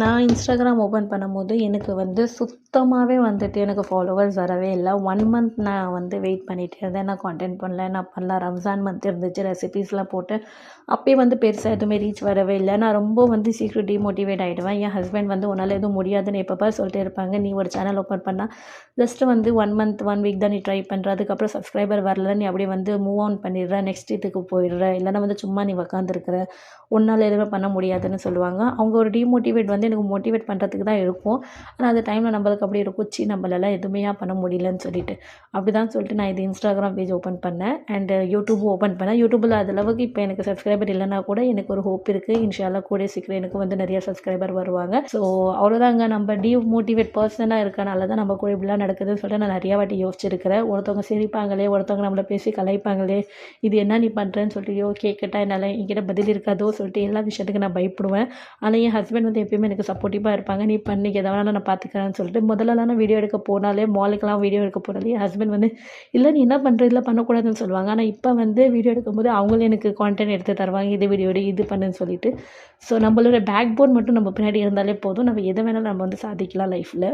நான் Instagram open பண்ணும்போது எனக்கு வந்து சுத்தமாகவே வந்துட்டு எனக்கு ஃபாலோவர்ஸ் வரவே இல்லை. 1 மந்த் நான் வந்து வெயிட் பண்ணிகிட்டே இருந்தேன். நான் கான்டென்ட் பண்ணல. ரம்ஜான் மந்த் இருந்துச்சு. ரெசிபீஸ்லாம் போட்டேன். அப்பயே வந்து பெருசாக எதுவுமே ரீச் வரவே இல்லை. நான் ரொம்ப வந்து சீக்கிரம் டிமோட்டிவேட் ஆகிடுவேன். என் ஹஸ்பண்ட் வந்து உன்னால் எதுவும் முடியாதுன்னு எப்போ பாரு சொல்லிட்டே இருப்பாங்க. நீ ஒரு சேனல் ஓப்பன் பண்ணால் ஜஸ்ட்டு வந்து 1 மந்த் 1 வீக் தான் நீ ட்ரை பண்ணுற. அதுக்கப்புறம் சப்ஸ்கிரைபர் வரல, நீ அப்படியே வந்து மூவ் ஆன் பண்ணிடுற, நெக்ஸ்ட் இதுக்கு போயிடுற, இல்லைன்னா வந்து சும்மா நீ உக்காந்துருக்குற, உன்னால் எதுவுமே பண்ண முடியாதுன்னு சொல்லுவாங்க. அவங்க ஒரு டிமோட்டிவேட் வந்து எனக்கு மோட்டிவேட் பண்ணுறதுக்கு தான் இருக்கும். ஆனால் அந்த டைமில் நம்மளுக்கு அப்படி இருக்கும், ச்சீ நம்மளால எதுவுமே பண்ண முடியலன்னு சொல்லிட்டு. அப்படி தான் சொல்லிட்டு நான் இது இன்ஸ்டாகிராம் பேஜ் ஓப்பன் பண்ணேன். அண்ட் யூடியூபும் ஓப்பன் பண்ணேன். யூடியூபில் அளவுக்கு இப்போ எனக்கு சப்ஸ்கிரைபர் இல்லைனா கூட எனக்கு ஒரு ஹோப் இருக்குது. இன்ஷால்லா கூடிய சீக்கிரம் எனக்கு வந்து நிறைய சப்ஸ்கிரைபர் வருவாங்க. ஸோ அவ்வளோதாங்க. நம்ம டிமோட்டிவேட் பர்சனாக இருக்கனால தான் நம்ம கூட இப்படிலாம் நடக்குதுன்னு சொல்லிட்டு நான் நிறையா வாட்டி யோசிச்சிருக்கிறேன். ஒருத்தவங்க சிரிப்பாங்களே, ஒருத்தவங்க நம்மளை பேசி கலாய்ப்பாங்களே, இது என்ன நீ பண்ணுறேன்னு சொல்லிட்டு கேட்கட்டா என்னால் என்கிட்ட பதில் இருக்காதோ சொல்லிட்டு எல்லா விஷயத்துக்கும் நான் பயப்படுவேன். ஆனால் என் ஹஸ்பண்ட் வந்து எப்பயுமே எனக்கு சப்போர்ட்டிவாக இருப்பாங்க. நீ பண்ணி எதை வேணாலும் நான் பார்த்துக்கிறேன்னு சொல்லிட்டு. முதல்லலாம் நான் வீடியோ எடுக்க போனாலே, மாலுக்கெலாம் வீடியோ எடுக்க போனாலே என் ஹஸ்பண்ட் வந்து இல்லை நீ என்ன பண்ணுற, இதெல்லாம் பண்ணக்கூடாதுன்னு சொல்லுவாங்க. ஆனால் இப்போ வந்து வீடியோ எடுக்கும்போது அவங்களே எனக்கு கான்டென்ட் எடுத்து தருவாங்க. இது வீடியோ எடு, இது பண்ணுன்னு சொல்லிட்டு. ஸோ நம்மளோட பேக் போன் மட்டும் நம்ம பின்னாடி இருந்தாலே போதும். நம்ம எதை வேணாலும் நம்ம வந்து சாதிக்கலாம் லைஃப்பில்.